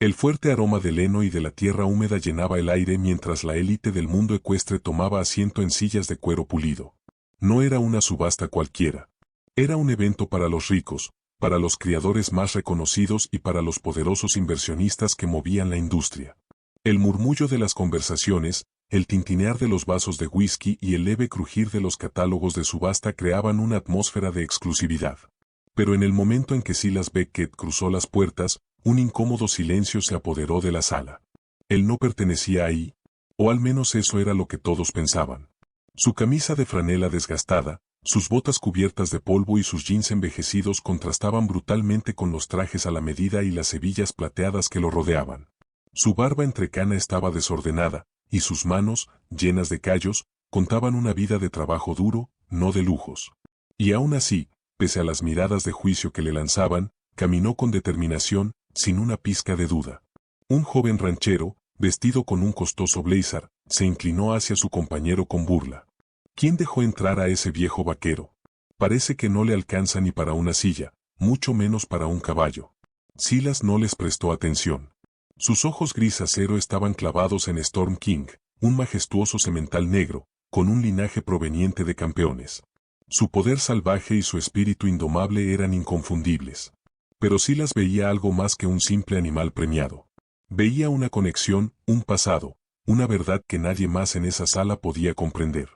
El fuerte aroma del heno y de la tierra húmeda llenaba el aire mientras la élite del mundo ecuestre tomaba asiento en sillas de cuero pulido. No era una subasta cualquiera. Era un evento para los ricos, para los criadores más reconocidos y para los poderosos inversionistas que movían la industria. El murmullo de las conversaciones, el tintinear de los vasos de whisky y el leve crujir de los catálogos de subasta creaban una atmósfera de exclusividad. Pero en el momento en que Silas Beckett cruzó las puertas, un incómodo silencio se apoderó de la sala. Él no pertenecía ahí, o al menos eso era lo que todos pensaban. Su camisa de franela desgastada, sus botas cubiertas de polvo y sus jeans envejecidos contrastaban brutalmente con los trajes a la medida y las hebillas plateadas que lo rodeaban. Su barba entrecana estaba desordenada, y sus manos, llenas de callos, contaban una vida de trabajo duro, no de lujos. Y aún así, pese a las miradas de juicio que le lanzaban, caminó con determinación, sin una pizca de duda. Un joven ranchero, vestido con un costoso blazer, se inclinó hacia su compañero con burla. ¿Quién dejó entrar a ese viejo vaquero? Parece que no le alcanza ni para una silla, mucho menos para un caballo. Silas no les prestó atención. Sus ojos gris acero estaban clavados en Storm King, un majestuoso semental negro, con un linaje proveniente de campeones. Su poder salvaje y su espíritu indomable eran inconfundibles. Pero Silas veía algo más que un simple animal premiado. Veía una conexión, un pasado, una verdad que nadie más en esa sala podía comprender.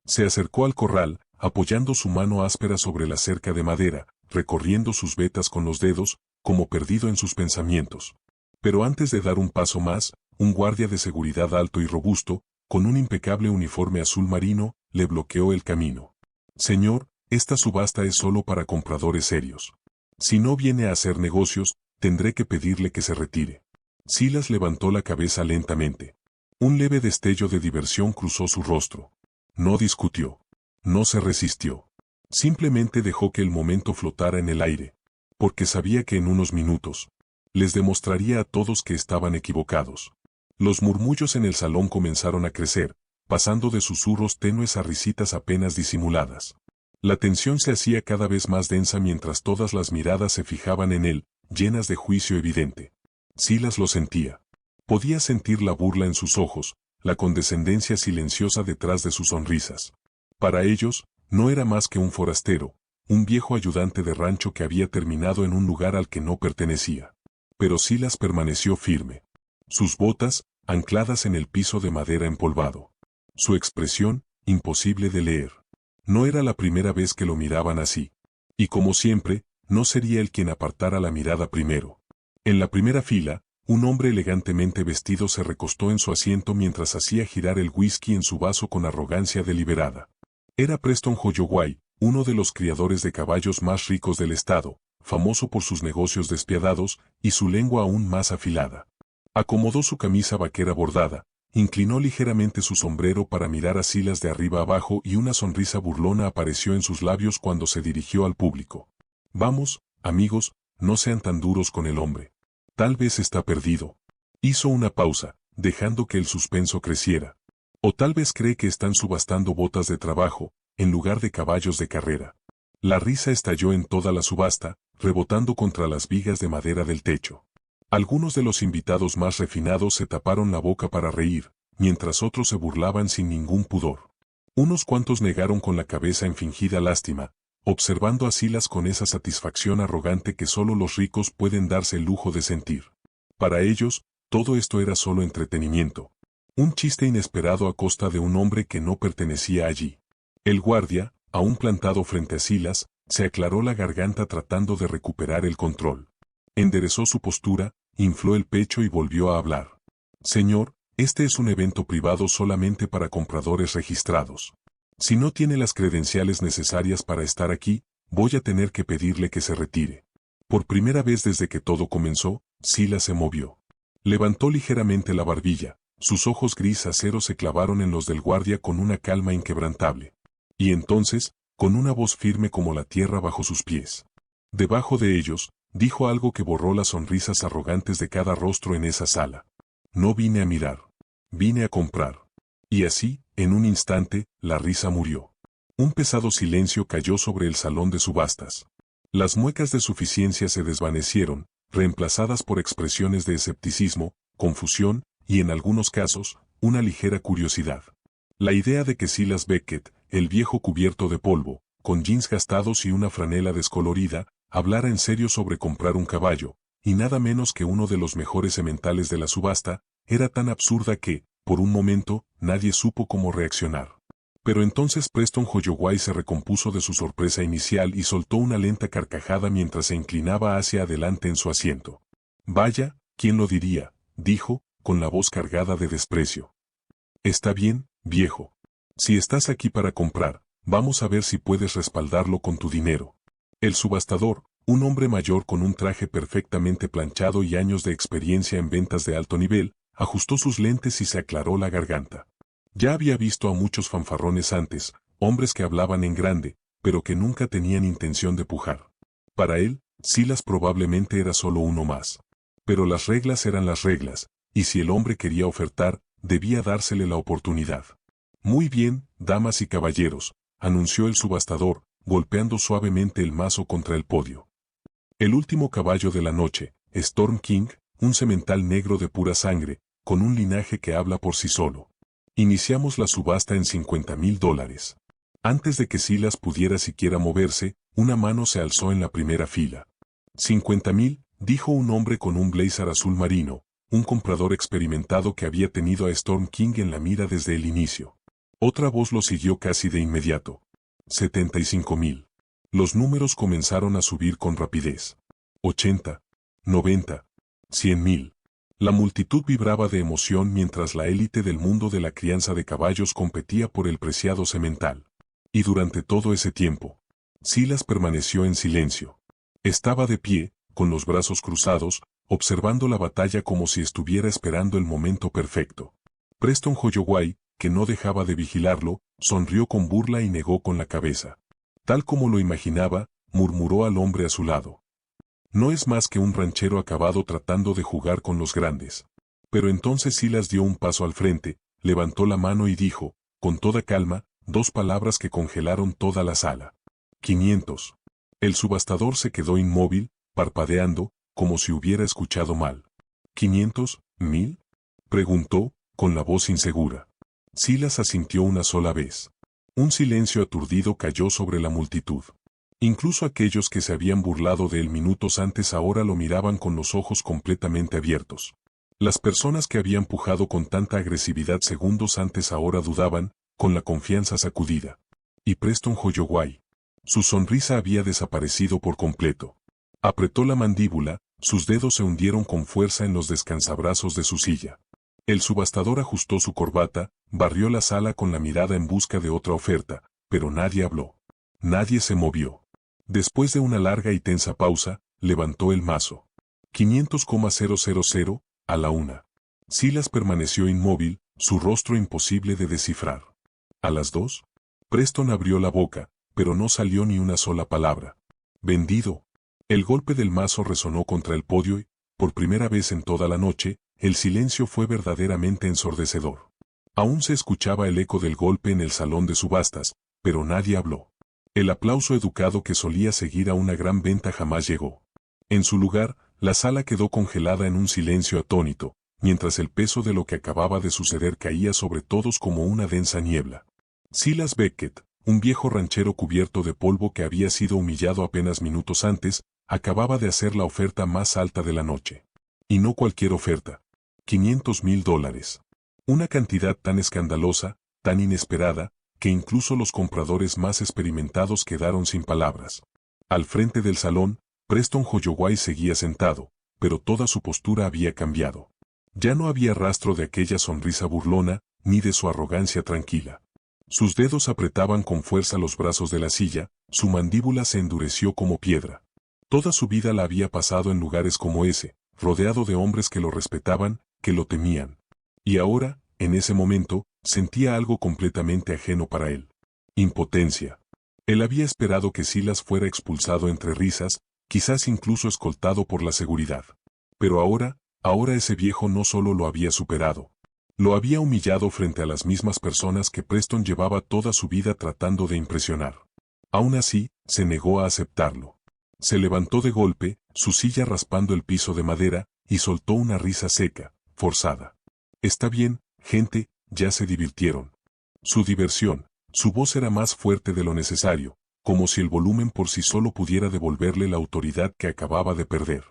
Se acercó al corral, apoyando su mano áspera sobre la cerca de madera, recorriendo sus vetas con los dedos, como perdido en sus pensamientos. Pero antes de dar un paso más, un guardia de seguridad alto y robusto, con un impecable uniforme azul marino, le bloqueó el camino. Señor, esta subasta es solo para compradores serios. Si no viene a hacer negocios, tendré que pedirle que se retire. Silas levantó la cabeza lentamente. Un leve destello de diversión cruzó su rostro. No discutió. No se resistió. Simplemente dejó que el momento flotara en el aire. Porque sabía que en unos minutos les demostraría a todos que estaban equivocados. Los murmullos en el salón comenzaron a crecer, pasando de susurros tenues a risitas apenas disimuladas. La tensión se hacía cada vez más densa mientras todas las miradas se fijaban en él, llenas de juicio evidente. Silas lo sentía. Podía sentir la burla en sus ojos, la condescendencia silenciosa detrás de sus sonrisas. Para ellos, no era más que un forastero, un viejo ayudante de rancho que había terminado en un lugar al que no pertenecía. Pero Silas permaneció firme. Sus botas, ancladas en el piso de madera empolvado. Su expresión, imposible de leer. No era la primera vez que lo miraban así. Y como siempre, no sería él quien apartara la mirada primero. En la primera fila, un hombre elegantemente vestido se recostó en su asiento mientras hacía girar el whisky en su vaso con arrogancia deliberada. Era Preston Holloway, uno de los criadores de caballos más ricos del estado, famoso por sus negocios despiadados y su lengua aún más afilada. Acomodó su camisa vaquera bordada, inclinó ligeramente su sombrero para mirar a Silas de arriba abajo y una sonrisa burlona apareció en sus labios cuando se dirigió al público. Vamos, amigos, no sean tan duros con el hombre. Tal vez está perdido. Hizo una pausa, dejando que el suspenso creciera. O tal vez cree que están subastando botas de trabajo, en lugar de caballos de carrera. La risa estalló en toda la subasta, rebotando contra las vigas de madera del techo. Algunos de los invitados más refinados se taparon la boca para reír, mientras otros se burlaban sin ningún pudor. Unos cuantos negaron con la cabeza en fingida lástima, observando a Silas con esa satisfacción arrogante que solo los ricos pueden darse el lujo de sentir. Para ellos, todo esto era solo entretenimiento. Un chiste inesperado a costa de un hombre que no pertenecía allí. El guardia, aún plantado frente a Silas, se aclaró la garganta tratando de recuperar el control. Enderezó su postura, infló el pecho y volvió a hablar. Señor, este es un evento privado solamente para compradores registrados. Si no tiene las credenciales necesarias para estar aquí, voy a tener que pedirle que se retire. Por primera vez desde que todo comenzó, Silas se movió. Levantó ligeramente la barbilla, sus ojos gris acero se clavaron en los del guardia con una calma inquebrantable. Y entonces, con una voz firme como la tierra bajo sus pies. Debajo de ellos, dijo algo que borró las sonrisas arrogantes de cada rostro en esa sala. No vine a mirar. Vine a comprar. Y así, en un instante, la risa murió. Un pesado silencio cayó sobre el salón de subastas. Las muecas de suficiencia se desvanecieron, reemplazadas por expresiones de escepticismo, confusión, y en algunos casos, una ligera curiosidad. La idea de que Silas Beckett, el viejo cubierto de polvo, con jeans gastados y una franela descolorida, hablara en serio sobre comprar un caballo, y nada menos que uno de los mejores sementales de la subasta, era tan absurda que, por un momento, nadie supo cómo reaccionar. Pero entonces Preston Holloway se recompuso de su sorpresa inicial y soltó una lenta carcajada mientras se inclinaba hacia adelante en su asiento. «Vaya, ¿quién lo diría?», dijo, con la voz cargada de desprecio. «Está bien, viejo. Si estás aquí para comprar, vamos a ver si puedes respaldarlo con tu dinero». El subastador, un hombre mayor con un traje perfectamente planchado y años de experiencia en ventas de alto nivel, ajustó sus lentes y se aclaró la garganta. Ya había visto a muchos fanfarrones antes, hombres que hablaban en grande, pero que nunca tenían intención de pujar. Para él, Silas probablemente era solo uno más. Pero las reglas eran las reglas, y si el hombre quería ofertar, debía dársele la oportunidad. «Muy bien, damas y caballeros», anunció el subastador, golpeando suavemente el mazo contra el podio. El último caballo de la noche, Storm King, un semental negro de pura sangre, con un linaje que habla por sí solo. Iniciamos la subasta en $50,000. Antes de que Silas pudiera siquiera moverse, una mano se alzó en la primera fila. «50,000», dijo un hombre con un blazer azul marino, un comprador experimentado que había tenido a Storm King en la mira desde el inicio. Otra voz lo siguió casi de inmediato. «75,000». Los números comenzaron a subir con rapidez. 80, 90, 100,000. La multitud vibraba de emoción mientras la élite del mundo de la crianza de caballos competía por el preciado semental. Y durante todo ese tiempo, Silas permaneció en silencio. Estaba de pie, con los brazos cruzados, observando la batalla como si estuviera esperando el momento perfecto. Preston Holloway, que no dejaba de vigilarlo, sonrió con burla y negó con la cabeza. «Tal como lo imaginaba», murmuró al hombre a su lado. «No es más que un ranchero acabado tratando de jugar con los grandes». Pero entonces Silas dio un paso al frente, levantó la mano y dijo, con toda calma, dos palabras que congelaron toda la sala. «500». El subastador se quedó inmóvil, parpadeando, como si hubiera escuchado mal. «¿500, 1000?» preguntó, con la voz insegura. Silas asintió una sola vez. Un silencio aturdido cayó sobre la multitud. Incluso aquellos que se habían burlado de él minutos antes ahora lo miraban con los ojos completamente abiertos. Las personas que habían pujado con tanta agresividad segundos antes ahora dudaban, con la confianza sacudida. Y Preston Holloway. Su sonrisa había desaparecido por completo. Apretó la mandíbula, sus dedos se hundieron con fuerza en los descansabrazos de su silla. El subastador ajustó su corbata, barrió la sala con la mirada en busca de otra oferta, pero nadie habló. Nadie se movió. Después de una larga y tensa pausa, levantó el mazo. 500,000, a la una. Silas permaneció inmóvil, su rostro imposible de descifrar. ¿A las 2? Preston abrió la boca, pero no salió ni una sola palabra. «Vendido». El golpe del mazo resonó contra el podio y, por primera vez en toda la noche, el silencio fue verdaderamente ensordecedor. Aún se escuchaba el eco del golpe en el salón de subastas, pero nadie habló. El aplauso educado que solía seguir a una gran venta jamás llegó. En su lugar, la sala quedó congelada en un silencio atónito, mientras el peso de lo que acababa de suceder caía sobre todos como una densa niebla. Silas Beckett, un viejo ranchero cubierto de polvo que había sido humillado apenas minutos antes, acababa de hacer la oferta más alta de la noche. Y no cualquier oferta. $500,000. Una cantidad tan escandalosa, tan inesperada, que incluso los compradores más experimentados quedaron sin palabras. Al frente del salón, Preston Holloway seguía sentado, pero toda su postura había cambiado. Ya no había rastro de aquella sonrisa burlona, ni de su arrogancia tranquila. Sus dedos apretaban con fuerza los brazos de la silla, su mandíbula se endureció como piedra. Toda su vida la había pasado en lugares como ese, rodeado de hombres que lo respetaban, que lo temían. Y ahora, en ese momento, sentía algo completamente ajeno para él. Impotencia. Él había esperado que Silas fuera expulsado entre risas, quizás incluso escoltado por la seguridad. Pero ahora ese viejo no solo lo había superado. Lo había humillado frente a las mismas personas que Preston llevaba toda su vida tratando de impresionar. Aún así, se negó a aceptarlo. Se levantó de golpe, su silla raspando el piso de madera, y soltó una risa seca, forzada. Está bien, gente, ya se divirtieron. Su diversión, su voz era más fuerte de lo necesario, como si el volumen por sí solo pudiera devolverle la autoridad que acababa de perder.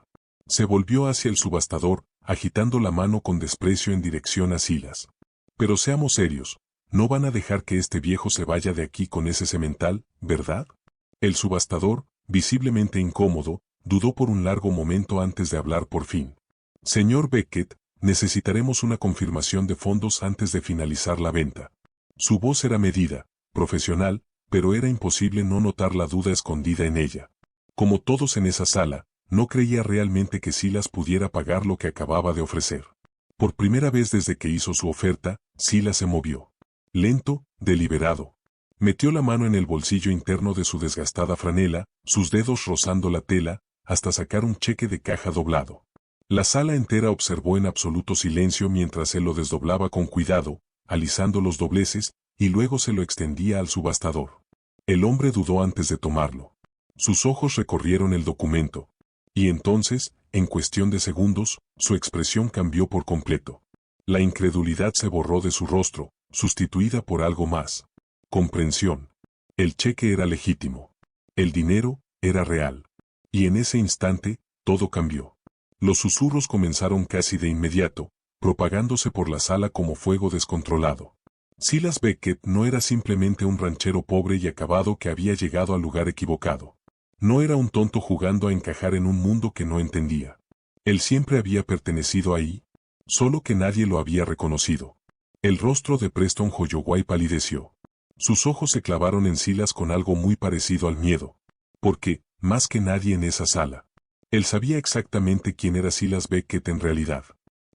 Se volvió hacia el subastador, agitando la mano con desprecio en dirección a Silas. Pero seamos serios, no van a dejar que este viejo se vaya de aquí con ese semental, ¿verdad? El subastador, visiblemente incómodo, dudó por un largo momento antes de hablar por fin. Señor Beckett, necesitaremos una confirmación de fondos antes de finalizar la venta. Su voz era medida, profesional, pero era imposible no notar la duda escondida en ella. Como todos en esa sala, no creía realmente que Silas pudiera pagar lo que acababa de ofrecer. Por primera vez desde que hizo su oferta, Silas se movió. Lento, deliberado. Metió la mano en el bolsillo interno de su desgastada franela, sus dedos rozando la tela, hasta sacar un cheque de caja doblado. La sala entera observó en absoluto silencio mientras él lo desdoblaba con cuidado, alisando los dobleces, y luego se lo extendía al subastador. El hombre dudó antes de tomarlo. Sus ojos recorrieron el documento. Y entonces, en cuestión de segundos, su expresión cambió por completo. La incredulidad se borró de su rostro, sustituida por algo más. Comprensión. El cheque era legítimo. El dinero era real. Y en ese instante, todo cambió. Los susurros comenzaron casi de inmediato, propagándose por la sala como fuego descontrolado. Silas Beckett no era simplemente un ranchero pobre y acabado que había llegado al lugar equivocado. No era un tonto jugando a encajar en un mundo que no entendía. Él siempre había pertenecido ahí, solo que nadie lo había reconocido. El rostro de Preston Holloway palideció. Sus ojos se clavaron en Silas con algo muy parecido al miedo. Porque, más que nadie en esa sala, él sabía exactamente quién era Silas Beckett en realidad.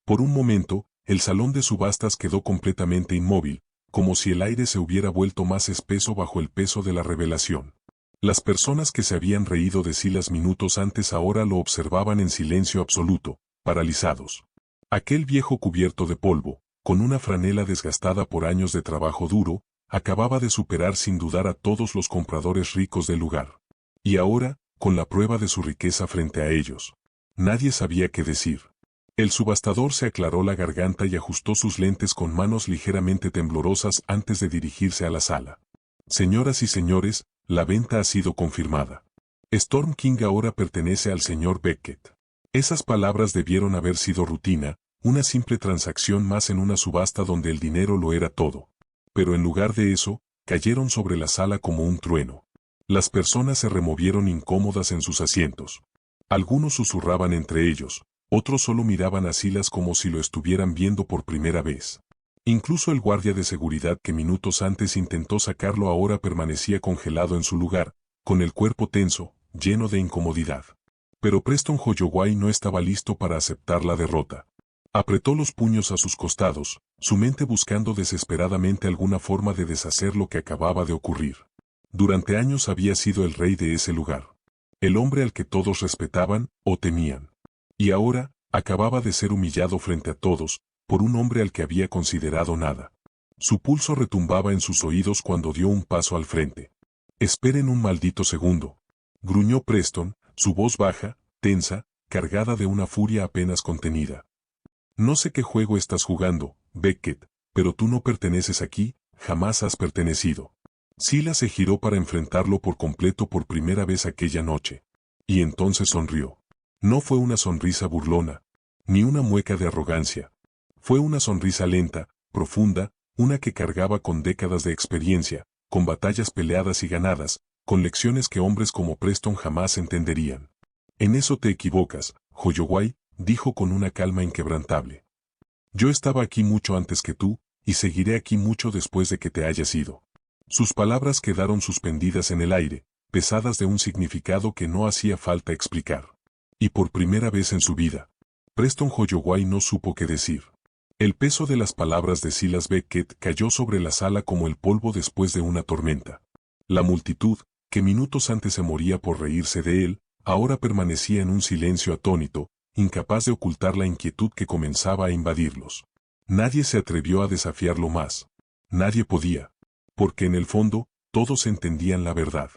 Por un momento, el salón de subastas quedó completamente inmóvil, como si el aire se hubiera vuelto más espeso bajo el peso de la revelación. Las personas que se habían reído de Silas minutos antes ahora lo observaban en silencio absoluto, paralizados. Aquel viejo cubierto de polvo, con una franela desgastada por años de trabajo duro, acababa de superar sin dudar a todos los compradores ricos del lugar. Y ahora, con la prueba de su riqueza frente a ellos, nadie sabía qué decir. El subastador se aclaró la garganta y ajustó sus lentes con manos ligeramente temblorosas antes de dirigirse a la sala. Señoras y señores, la venta ha sido confirmada. Storm King ahora pertenece al señor Beckett. Esas palabras debieron haber sido rutina, una simple transacción más en una subasta donde el dinero lo era todo. Pero en lugar de eso, cayeron sobre la sala como un trueno. Las personas se removieron incómodas en sus asientos. Algunos susurraban entre ellos, otros solo miraban a Silas como si lo estuvieran viendo por primera vez. Incluso el guardia de seguridad que minutos antes intentó sacarlo ahora permanecía congelado en su lugar, con el cuerpo tenso, lleno de incomodidad. Pero Preston Holloway no estaba listo para aceptar la derrota. Apretó los puños a sus costados, su mente buscando desesperadamente alguna forma de deshacer lo que acababa de ocurrir. Durante años había sido el rey de ese lugar. El hombre al que todos respetaban o temían. Y ahora, acababa de ser humillado frente a todos, por un hombre al que había considerado nada. Su pulso retumbaba en sus oídos cuando dio un paso al frente. «Esperen un maldito segundo», gruñó Preston, su voz baja, tensa, cargada de una furia apenas contenida. «No sé qué juego estás jugando, Beckett, pero tú no perteneces aquí, jamás has pertenecido». Silas se giró para enfrentarlo por completo por primera vez aquella noche. Y entonces sonrió. No fue una sonrisa burlona, ni una mueca de arrogancia. Fue una sonrisa lenta, profunda, una que cargaba con décadas de experiencia, con batallas peleadas y ganadas, con lecciones que hombres como Preston jamás entenderían. «En eso te equivocas, Holloway», dijo con una calma inquebrantable. «Yo estaba aquí mucho antes que tú, y seguiré aquí mucho después de que te hayas ido». Sus palabras quedaron suspendidas en el aire, pesadas de un significado que no hacía falta explicar. Y por primera vez en su vida, Preston Holloway no supo qué decir. El peso de las palabras de Silas Beckett cayó sobre la sala como el polvo después de una tormenta. La multitud, que minutos antes se moría por reírse de él, ahora permanecía en un silencio atónito, incapaz de ocultar la inquietud que comenzaba a invadirlos. Nadie se atrevió a desafiarlo más. Nadie podía. Porque en el fondo, todos entendían la verdad.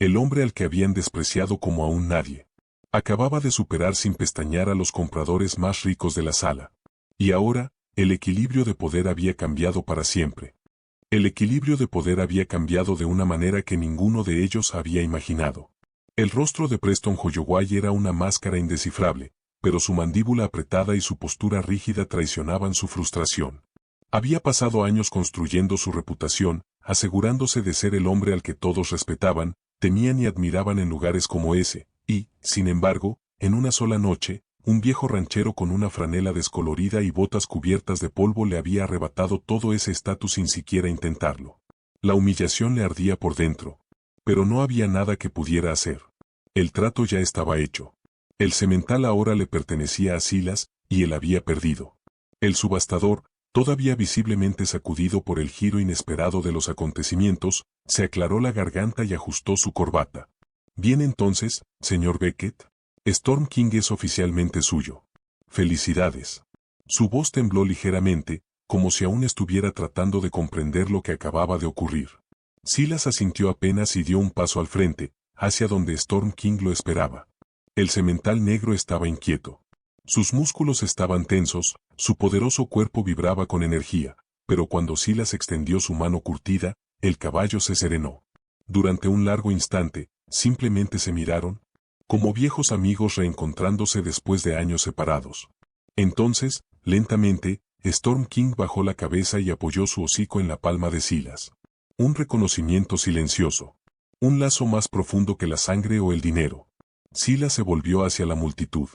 El hombre al que habían despreciado como a un nadie. Acababa de superar sin pestañear a los compradores más ricos de la sala. Y ahora, el equilibrio de poder había cambiado para siempre. El equilibrio de poder había cambiado de una manera que ninguno de ellos había imaginado. El rostro de Preston Holloway era una máscara indescifrable, pero su mandíbula apretada y su postura rígida traicionaban su frustración. Había pasado años construyendo su reputación, asegurándose de ser el hombre al que todos respetaban, temían y admiraban en lugares como ese, y, sin embargo, en una sola noche, un viejo ranchero con una franela descolorida y botas cubiertas de polvo le había arrebatado todo ese estatus sin siquiera intentarlo. La humillación le ardía por dentro. Pero no había nada que pudiera hacer. El trato ya estaba hecho. El semental ahora le pertenecía a Silas, y él había perdido. El subastador, todavía visiblemente sacudido por el giro inesperado de los acontecimientos, se aclaró la garganta y ajustó su corbata. Bien entonces, señor Beckett. Storm King es oficialmente suyo. Felicidades. Su voz tembló ligeramente, como si aún estuviera tratando de comprender lo que acababa de ocurrir. Silas asintió apenas y dio un paso al frente, hacia donde Storm King lo esperaba. El semental negro estaba inquieto. Sus músculos estaban tensos, su poderoso cuerpo vibraba con energía, pero cuando Silas extendió su mano curtida, el caballo se serenó. Durante un largo instante, simplemente se miraron, como viejos amigos reencontrándose después de años separados. Entonces, lentamente, Storm King bajó la cabeza y apoyó su hocico en la palma de Silas. Un reconocimiento silencioso. Un lazo más profundo que la sangre o el dinero. Silas se volvió hacia la multitud.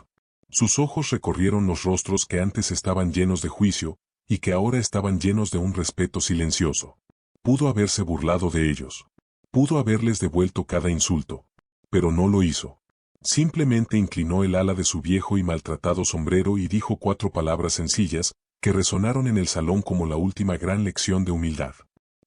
Sus ojos recorrieron los rostros que antes estaban llenos de juicio, y que ahora estaban llenos de un respeto silencioso. Pudo haberse burlado de ellos. Pudo haberles devuelto cada insulto. Pero no lo hizo. Simplemente inclinó el ala de su viejo y maltratado sombrero y dijo 4 palabras sencillas, que resonaron en el salón como la última gran lección de humildad.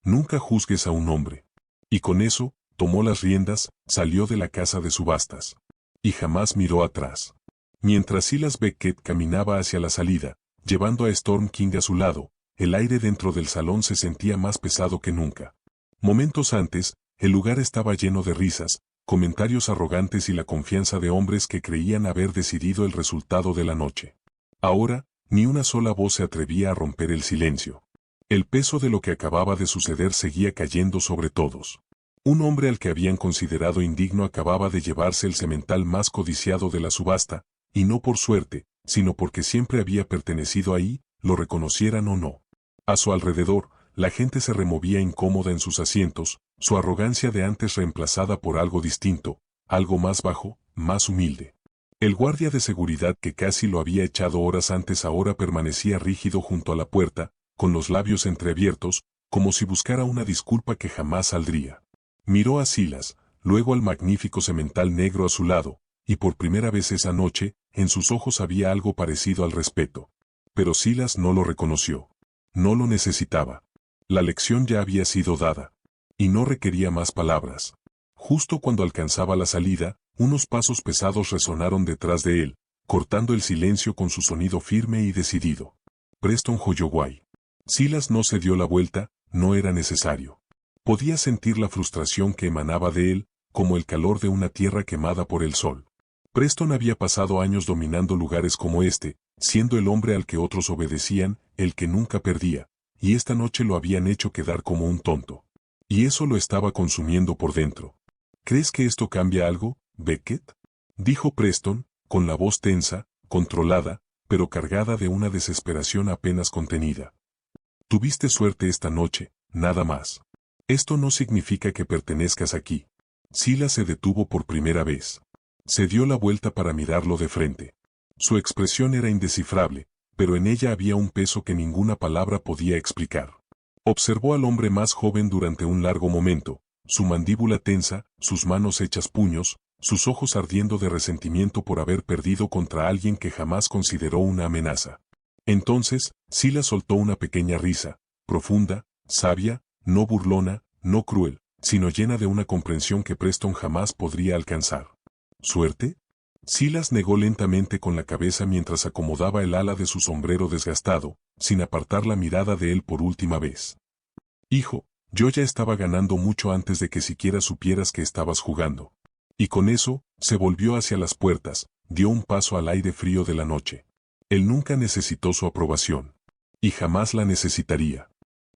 Nunca juzgues a un hombre. Y con eso, tomó las riendas, salió de la casa de subastas. Y jamás miró atrás. Mientras Silas Beckett caminaba hacia la salida, llevando a Storm King a su lado, el aire dentro del salón se sentía más pesado que nunca. Momentos antes, el lugar estaba lleno de risas, comentarios arrogantes y la confianza de hombres que creían haber decidido el resultado de la noche. Ahora, ni una sola voz se atrevía a romper el silencio. El peso de lo que acababa de suceder seguía cayendo sobre todos. Un hombre al que habían considerado indigno acababa de llevarse el semental más codiciado de la subasta, y no por suerte, sino porque siempre había pertenecido ahí, lo reconocieran o no. A su alrededor, la gente se removía incómoda en sus asientos, su arrogancia de antes reemplazada por algo distinto, algo más bajo, más humilde. El guardia de seguridad que casi lo había echado horas antes ahora permanecía rígido junto a la puerta, con los labios entreabiertos, como si buscara una disculpa que jamás saldría. Miró a Silas, luego al magnífico semental negro a su lado, y por primera vez esa noche, en sus ojos había algo parecido al respeto. Pero Silas no lo reconoció. No lo necesitaba. La lección ya había sido dada. Y no requería más palabras. Justo cuando alcanzaba la salida, unos pasos pesados resonaron detrás de él, cortando el silencio con su sonido firme y decidido. Preston Holloway. Silas no se dio la vuelta, no era necesario. Podía sentir la frustración que emanaba de él, como el calor de una tierra quemada por el sol. Preston había pasado años dominando lugares como este, siendo el hombre al que otros obedecían, el que nunca perdía, y esta noche lo habían hecho quedar como un tonto. Y eso lo estaba consumiendo por dentro. ¿Crees que esto cambia algo, Beckett? Dijo Preston, con la voz tensa, controlada, pero cargada de una desesperación apenas contenida. Tuviste suerte esta noche, nada más. Esto no significa que pertenezcas aquí. Silas se detuvo por primera vez. Se dio la vuelta para mirarlo de frente. Su expresión era indescifrable, pero en ella había un peso que ninguna palabra podía explicar. Observó al hombre más joven durante un largo momento, su mandíbula tensa, sus manos hechas puños, sus ojos ardiendo de resentimiento por haber perdido contra alguien que jamás consideró una amenaza. Entonces, Silas soltó una pequeña risa, profunda, sabia, no burlona, no cruel, sino llena de una comprensión que Preston jamás podría alcanzar. ¿Suerte? Silas negó lentamente con la cabeza mientras acomodaba el ala de su sombrero desgastado, sin apartar la mirada de él por última vez. Hijo, Yo ya estaba ganando mucho antes de que siquiera supieras que estabas jugando. Y con eso, se volvió hacia las puertas, dio un paso al aire frío de la noche. Él nunca necesitó su aprobación. Y jamás la necesitaría.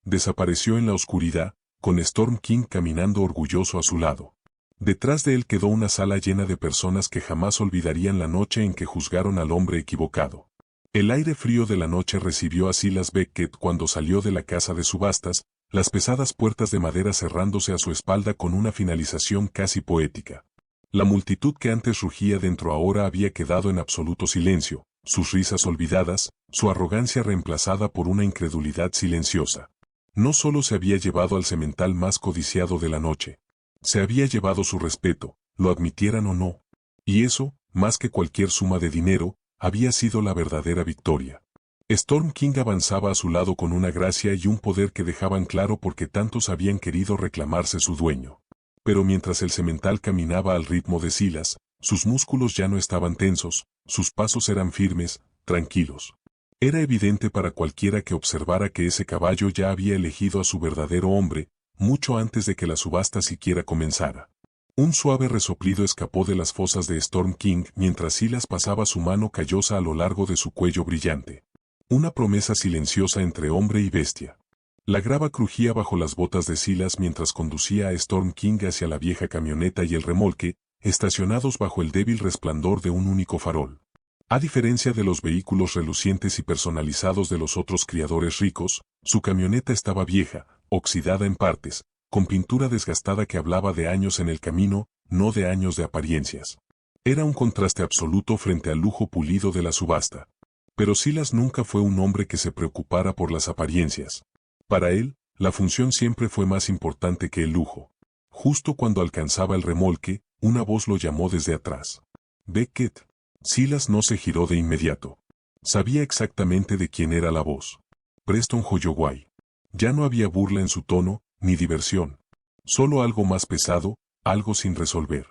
Desapareció en la oscuridad, con Storm King caminando orgulloso a su lado. Detrás de él quedó una sala llena de personas que jamás olvidarían la noche en que juzgaron al hombre equivocado. El aire frío de la noche recibió a Silas Beckett cuando salió de la casa de subastas, las pesadas puertas de madera cerrándose a su espalda con una finalización casi poética. La multitud que antes rugía dentro ahora había quedado en absoluto silencio, sus risas olvidadas, su arrogancia reemplazada por una incredulidad silenciosa. No solo se había llevado al semental más codiciado de la noche, se había llevado su respeto, lo admitieran o no. Y eso, más que cualquier suma de dinero, había sido la verdadera victoria. Storm King avanzaba a su lado con una gracia y un poder que dejaban claro por qué tantos habían querido reclamarse su dueño. Pero mientras el semental caminaba al ritmo de Silas, sus músculos ya no estaban tensos, sus pasos eran firmes, tranquilos. Era evidente para cualquiera que observara que ese caballo ya había elegido a su verdadero hombre, mucho antes de que la subasta siquiera comenzara. Un suave resoplido escapó de las fosas de Storm King mientras Silas pasaba su mano callosa a lo largo de su cuello brillante. Una promesa silenciosa entre hombre y bestia. La grava crujía bajo las botas de Silas mientras conducía a Storm King hacia la vieja camioneta y el remolque, estacionados bajo el débil resplandor de un único farol. A diferencia de los vehículos relucientes y personalizados de los otros criadores ricos, su camioneta estaba vieja, oxidada en partes, con pintura desgastada que hablaba de años en el camino, no de años de apariencias. Era un contraste absoluto frente al lujo pulido de la subasta. Pero Silas nunca fue un hombre que se preocupara por las apariencias. Para él, la función siempre fue más importante que el lujo. Justo cuando alcanzaba el remolque, una voz lo llamó desde atrás. «Beckett». Silas no se giró de inmediato. Sabía exactamente de quién era la voz. Preston Holloway. Ya no había burla en su tono, ni diversión. Solo algo más pesado, algo sin resolver.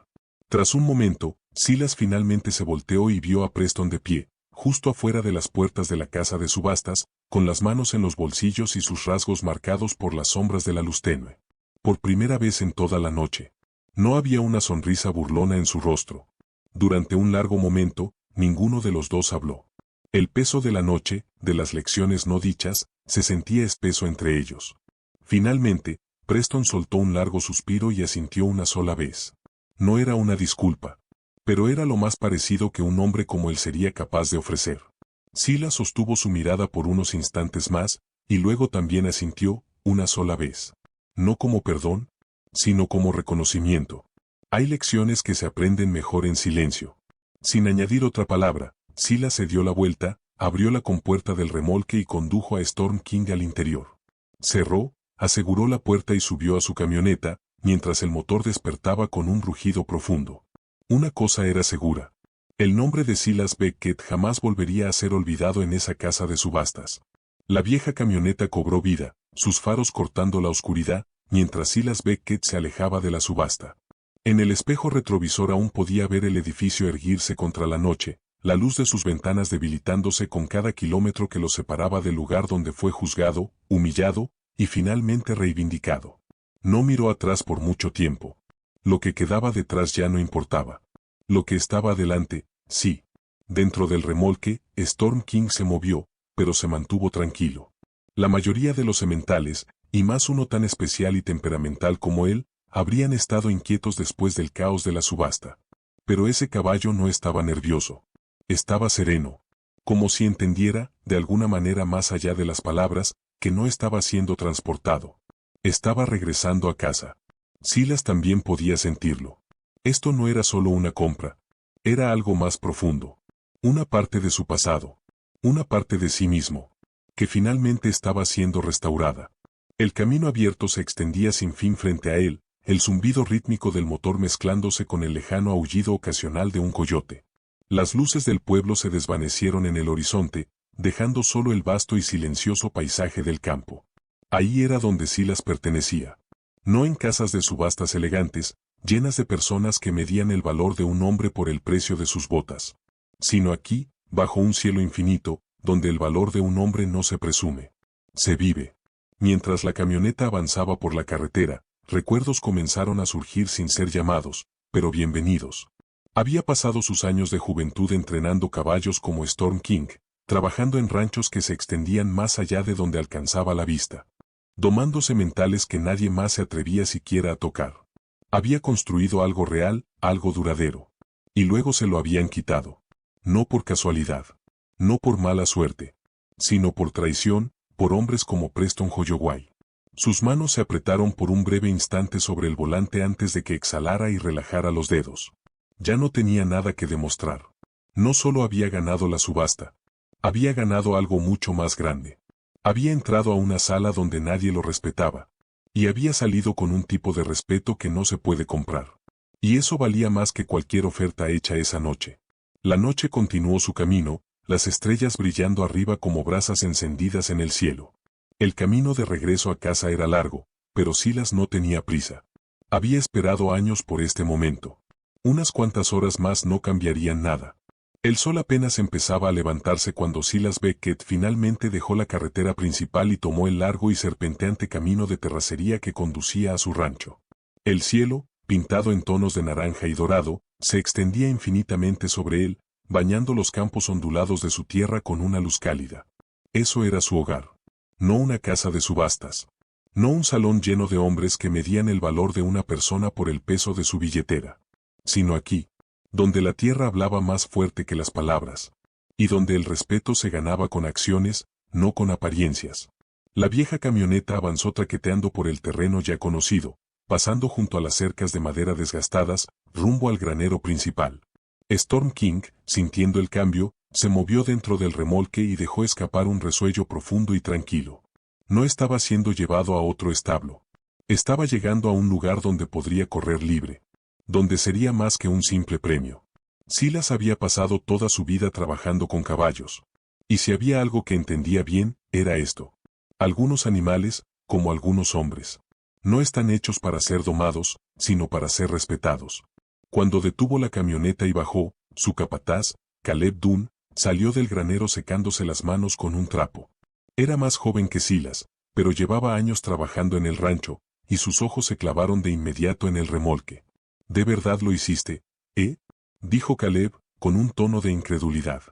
Tras un momento, Silas finalmente se volteó y vio a Preston de pie, justo afuera de las puertas de la casa de subastas, con las manos en los bolsillos y sus rasgos marcados por las sombras de la luz tenue. Por primera vez en toda la noche. No había una sonrisa burlona en su rostro. Durante un largo momento, ninguno de los dos habló. El peso de la noche, de las lecciones no dichas, se sentía espeso entre ellos. Finalmente, Preston soltó un largo suspiro y asintió una sola vez. No era una disculpa, pero era lo más parecido que un hombre como él sería capaz de ofrecer. Silas sostuvo su mirada por unos instantes más, y luego también asintió, una sola vez. No como perdón, sino como reconocimiento. Hay lecciones que se aprenden mejor en silencio. Sin añadir otra palabra, Silas se dio la vuelta, abrió la compuerta del remolque y condujo a Storm King al interior. Cerró, aseguró la puerta y subió a su camioneta, mientras el motor despertaba con un rugido profundo. Una cosa era segura. El nombre de Silas Beckett jamás volvería a ser olvidado en esa casa de subastas. La vieja camioneta cobró vida, sus faros cortando la oscuridad, mientras Silas Beckett se alejaba de la subasta. En el espejo retrovisor aún podía ver el edificio erguirse contra la noche, la luz de sus ventanas debilitándose con cada kilómetro que lo separaba del lugar donde fue juzgado, humillado, y finalmente reivindicado. No miró atrás por mucho tiempo. Lo que quedaba detrás ya no importaba. Lo que estaba adelante, sí. Dentro del remolque, Storm King se movió, pero se mantuvo tranquilo. La mayoría de los sementales, y más uno tan especial y temperamental como él, habrían estado inquietos después del caos de la subasta. Pero ese caballo no estaba nervioso. Estaba sereno. Como si entendiera, de alguna manera más allá de las palabras, que no estaba siendo transportado. Estaba regresando a casa. Silas también podía sentirlo. Esto no era solo una compra. Era algo más profundo. Una parte de su pasado. Una parte de sí mismo. Que finalmente estaba siendo restaurada. El camino abierto se extendía sin fin frente a él, el zumbido rítmico del motor mezclándose con el lejano aullido ocasional de un coyote. Las luces del pueblo se desvanecieron en el horizonte, dejando solo el vasto y silencioso paisaje del campo. Ahí era donde Silas pertenecía. No en casas de subastas elegantes, llenas de personas que medían el valor de un hombre por el precio de sus botas. Sino aquí, bajo un cielo infinito, donde el valor de un hombre no se presume. Se vive. Mientras la camioneta avanzaba por la carretera, recuerdos comenzaron a surgir sin ser llamados, pero bienvenidos. Había pasado sus años de juventud entrenando caballos como Storm King, trabajando en ranchos que se extendían más allá de donde alcanzaba la vista, domando sementales que nadie más se atrevía siquiera a tocar. Había construido algo real, algo duradero. Y luego se lo habían quitado. No por casualidad. No por mala suerte. Sino por traición, por hombres como Preston Holloway. Sus manos se apretaron por un breve instante sobre el volante antes de que exhalara y relajara los dedos. Ya no tenía nada que demostrar. No solo había ganado la subasta. Había ganado algo mucho más grande. Había entrado a una sala donde nadie lo respetaba. Y había salido con un tipo de respeto que no se puede comprar. Y eso valía más que cualquier oferta hecha esa noche. La noche continuó su camino, las estrellas brillando arriba como brasas encendidas en el cielo. El camino de regreso a casa era largo, pero Silas no tenía prisa. Había esperado años por este momento. Unas cuantas horas más no cambiarían nada. El sol apenas empezaba a levantarse cuando Silas Beckett finalmente dejó la carretera principal y tomó el largo y serpenteante camino de terracería que conducía a su rancho. El cielo, pintado en tonos de naranja y dorado, se extendía infinitamente sobre él, bañando los campos ondulados de su tierra con una luz cálida. Eso era su hogar. No una casa de subastas. No un salón lleno de hombres que medían el valor de una persona por el peso de su billetera. Sino aquí, donde la tierra hablaba más fuerte que las palabras, y donde el respeto se ganaba con acciones, no con apariencias. La vieja camioneta avanzó traqueteando por el terreno ya conocido, pasando junto a las cercas de madera desgastadas, rumbo al granero principal. Storm King, sintiendo el cambio, se movió dentro del remolque y dejó escapar un resuello profundo y tranquilo. No estaba siendo llevado a otro establo. Estaba llegando a un lugar donde podría correr libre. Donde sería más que un simple premio. Silas había pasado toda su vida trabajando con caballos. Y si había algo que entendía bien, era esto. Algunos animales, como algunos hombres, no están hechos para ser domados, sino para ser respetados. Cuando detuvo la camioneta y bajó, su capataz, Caleb Dunn, salió del granero secándose las manos con un trapo. Era más joven que Silas, pero llevaba años trabajando en el rancho, y sus ojos se clavaron de inmediato en el remolque. ¿De verdad lo hiciste, dijo Caleb, con un tono de incredulidad.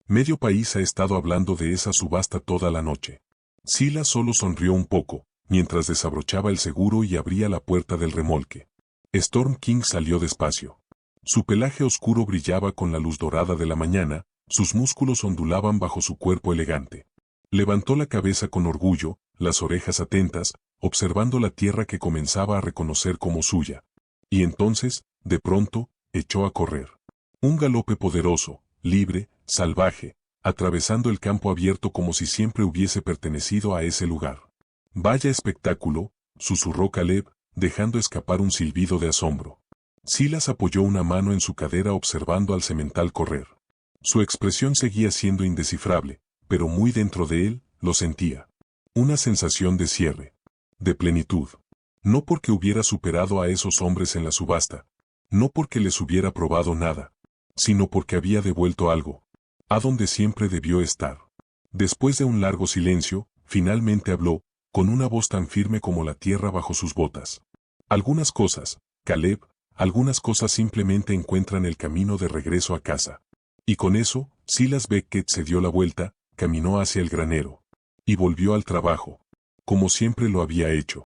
Medio país ha estado hablando de esa subasta toda la noche. Silas solo sonrió un poco, mientras desabrochaba el seguro y abría la puerta del remolque. Storm King salió despacio. Su pelaje oscuro brillaba con la luz dorada de la mañana, sus músculos ondulaban bajo su cuerpo elegante. Levantó la cabeza con orgullo, las orejas atentas, observando la tierra que comenzaba a reconocer como suya. Y entonces, de pronto, echó a correr. Un galope poderoso, libre, salvaje, atravesando el campo abierto como si siempre hubiese pertenecido a ese lugar. «Vaya espectáculo», susurró Caleb, dejando escapar un silbido de asombro. Silas apoyó una mano en su cadera observando al semental correr. Su expresión seguía siendo indescifrable, pero muy dentro de él, lo sentía. Una sensación de cierre. De plenitud. No porque hubiera superado a esos hombres en la subasta. No porque les hubiera probado nada. Sino porque había devuelto algo. A donde siempre debió estar. Después de un largo silencio, finalmente habló, con una voz tan firme como la tierra bajo sus botas. Algunas cosas, Caleb, algunas cosas simplemente encuentran el camino de regreso a casa. Y con eso, Silas Beckett se dio la vuelta, caminó hacia el granero. Y volvió al trabajo. Como siempre lo había hecho.